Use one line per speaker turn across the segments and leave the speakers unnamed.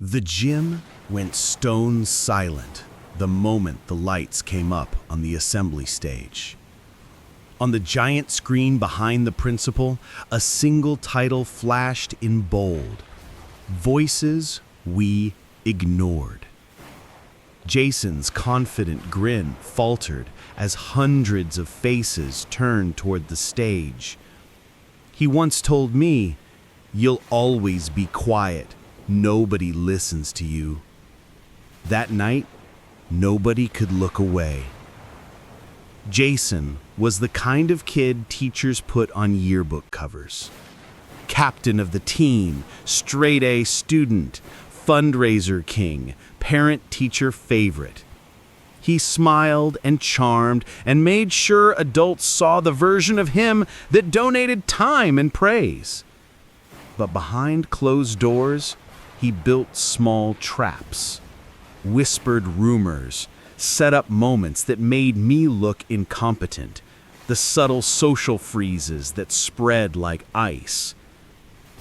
The gym went stone silent the moment the lights came up on the assembly stage. On the giant screen behind the principal, a single title flashed in bold: Voices We Ignored. Jason's confident grin faltered as hundreds of faces turned toward the stage. He once told me, "You'll always be quiet. Nobody listens to you." That night, nobody could look away. Jason was the kind of kid teachers put on yearbook covers. Captain of the team, straight-A student, fundraiser king, parent-teacher favorite. He smiled and charmed and made sure adults saw the version of him that donated time and praise. But behind closed doors, he built small traps, whispered rumors, set up moments that made me look incompetent, the subtle social freezes that spread like ice.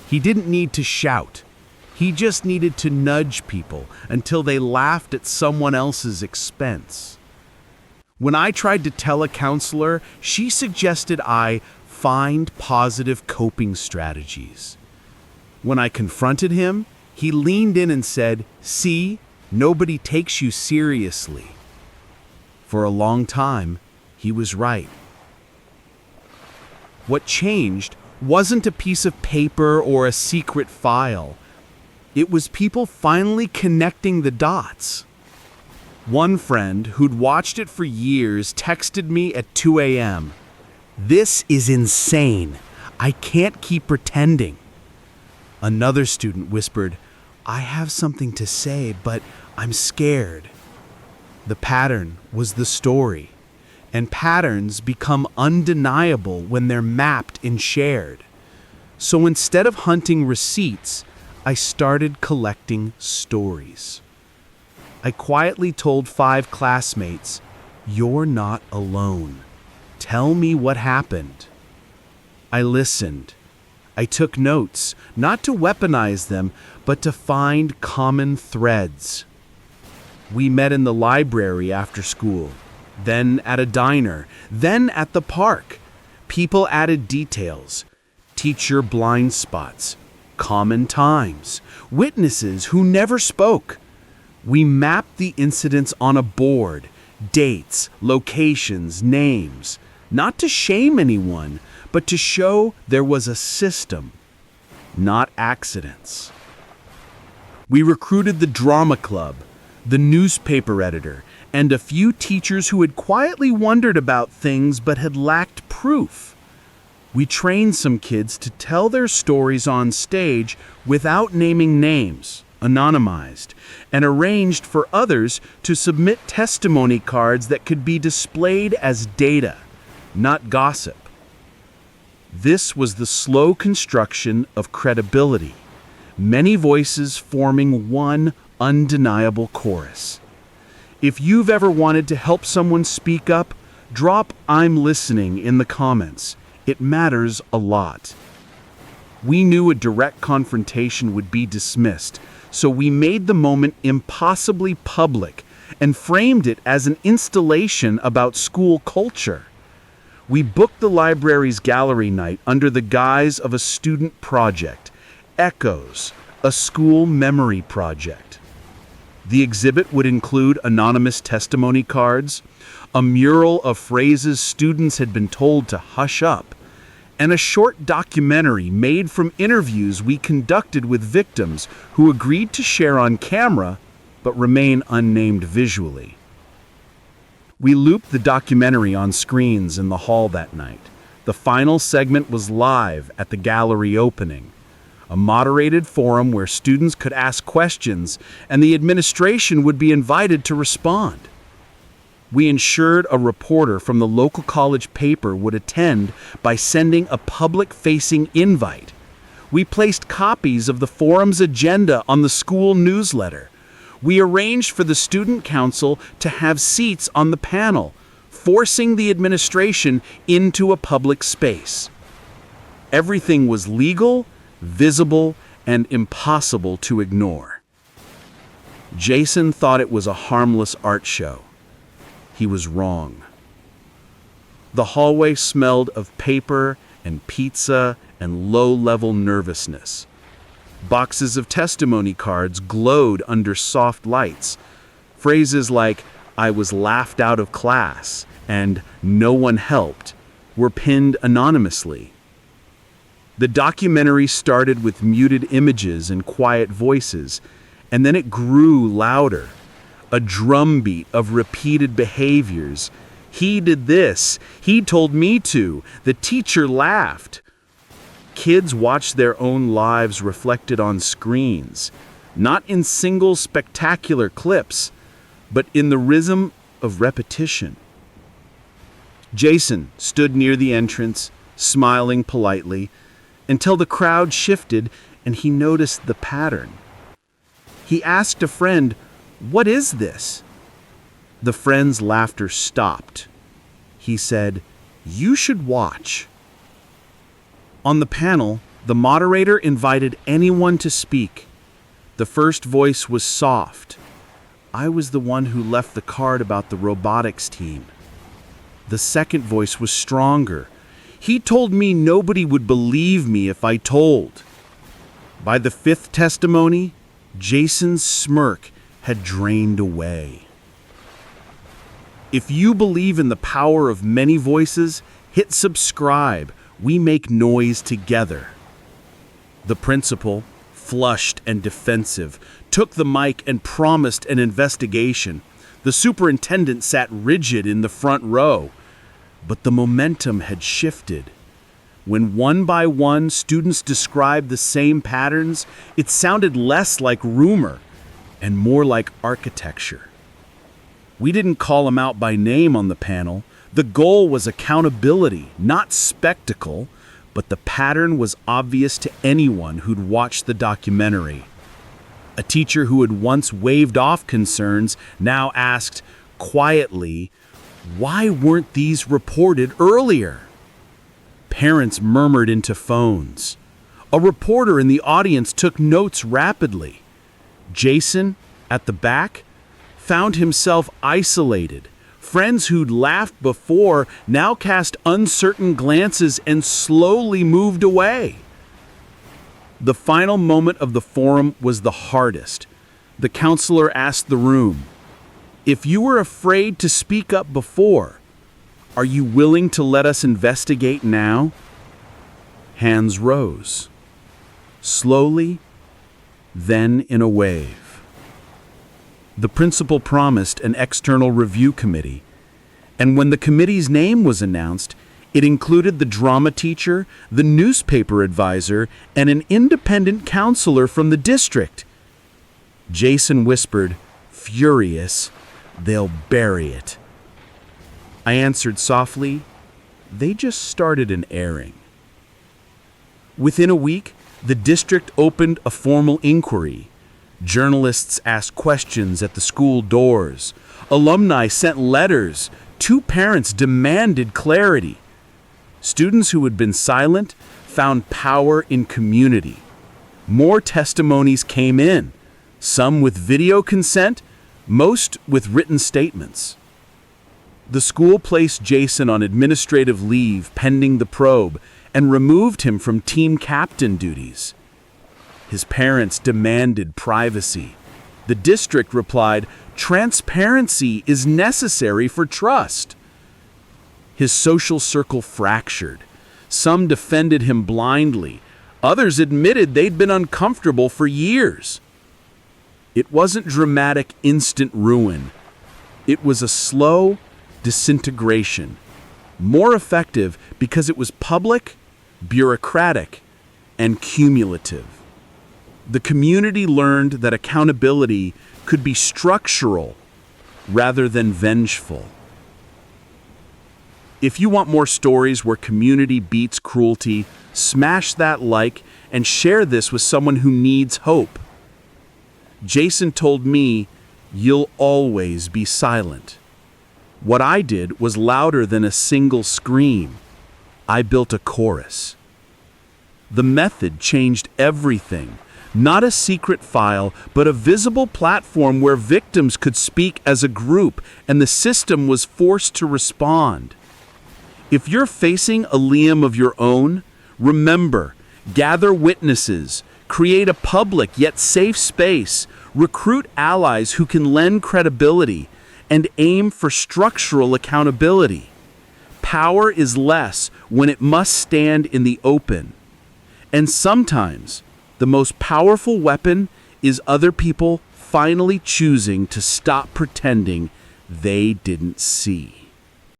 He didn't need to shout. He just needed to nudge people until they laughed at someone else's expense. When I tried to tell a counselor, she suggested I find positive coping strategies. When I confronted him, he leaned in and said, "See, nobody takes you seriously." For a long time, he was right. What changed wasn't a piece of paper or a secret file. It was people finally connecting the dots. One friend who'd watched it for years texted me at 2 a.m. "This is insane. I can't keep pretending." Another student whispered, "I have something to say, but I'm scared." The pattern was the story, and patterns become undeniable when they're mapped and shared. So instead of hunting receipts, I started collecting stories. I quietly told 5 classmates, "You're not alone. Tell me what happened." I listened. I took notes, not to weaponize them, but to find common threads. We met in the library after school, then at a diner, then at the park. People added details, teacher blind spots, common times, witnesses who never spoke. We mapped the incidents on a board, dates, locations, names, not to shame anyone, but to show there was a system, not accidents. We recruited the drama club, the newspaper editor, and a few teachers who had quietly wondered about things but had lacked proof. We trained some kids to tell their stories on stage without naming names, anonymized, and arranged for others to submit testimony cards that could be displayed as data, not gossip. This was the slow construction of credibility, many voices forming one undeniable chorus. If you've ever wanted to help someone speak up, drop "I'm listening" in the comments. It matters a lot. We knew a direct confrontation would be dismissed, so we made the moment impossibly public and framed it as an installation about school culture. We booked the library's gallery night under the guise of a student project, Echoes, a school memory project. The exhibit would include anonymous testimony cards, a mural of phrases students had been told to hush up, and a short documentary made from interviews we conducted with victims who agreed to share on camera but remain unnamed visually. We looped the documentary on screens in the hall that night. The final segment was live at the gallery opening, a moderated forum where students could ask questions and the administration would be invited to respond. We ensured a reporter from the local college paper would attend by sending a public-facing invite. We placed copies of the forum's agenda on the school newsletter. We arranged for the student council to have seats on the panel, forcing the administration into a public space. Everything was legal, visible, and impossible to ignore. Jason thought it was a harmless art show. He was wrong. The hallway smelled of paper and pizza and low-level nervousness. Boxes of testimony cards glowed under soft lights. Phrases like, "I was laughed out of class," and "no one helped," were pinned anonymously. The documentary started with muted images and quiet voices, and then it grew louder, a drumbeat of repeated behaviors. "He did this. He told me to. The teacher laughed." Kids watched their own lives reflected on screens, not in single spectacular clips, but in the rhythm of repetition. Jason stood near the entrance, smiling politely, until the crowd shifted and he noticed the pattern. He asked a friend, "What is this?" The friend's laughter stopped. He said, "You should watch." On the panel, the moderator invited anyone to speak. The first voice was soft. "I was the one who left the card about the robotics team." The second voice was stronger. "He told me nobody would believe me if I told." By the fifth testimony, Jason's smirk had drained away. If you believe in the power of many voices, hit subscribe. We make noise together. The principal, flushed and defensive, took the mic and promised an investigation. The superintendent sat rigid in the front row. But the momentum had shifted. When one by one students described the same patterns, it sounded less like rumor and more like architecture. We didn't call him out by name on the panel. The goal was accountability, not spectacle, but the pattern was obvious to anyone who'd watched the documentary. A teacher who had once waved off concerns now asked, quietly, "Why weren't these reported earlier?" Parents murmured into phones. A reporter in the audience took notes rapidly. Jason, at the back, found himself isolated. Friends who'd laughed before now cast uncertain glances and slowly moved away. The final moment of the forum was the hardest. The counselor asked the room, "If you were afraid to speak up before, are you willing to let us investigate now?" Hands rose. Slowly, then in a wave. The principal promised an external review committee, and when the committee's name was announced, it included the drama teacher, the newspaper advisor, and an independent counselor from the district. Jason whispered, furious, "They'll bury it." I answered softly, "They just started an airing." Within a week, the district opened a formal inquiry. Journalists asked questions at the school doors. Alumni sent letters. 2 parents demanded clarity. Students who had been silent found power in community. More testimonies came in, some with video consent, most with written statements. The school placed Jason on administrative leave pending the probe and removed him from team captain duties. His parents demanded privacy. The district replied, "Transparency is necessary for trust." His social circle fractured. Some defended him blindly. Others admitted they'd been uncomfortable for years. It wasn't dramatic, instant ruin. It was a slow disintegration, more effective because it was public, bureaucratic, and cumulative. The community learned that accountability could be structural rather than vengeful. If you want more stories where community beats cruelty, smash that like and share this with someone who needs hope. Jason told me, "You'll always be silent." What I did was louder than a single scream. I built a chorus. The method changed everything. Not a secret file, but a visible platform where victims could speak as a group and the system was forced to respond. If you're facing a Liam of your own, remember, gather witnesses, create a public yet safe space, recruit allies who can lend credibility, and aim for structural accountability. Power is less when it must stand in the open. And sometimes, the most powerful weapon is other people finally choosing to stop pretending they didn't see.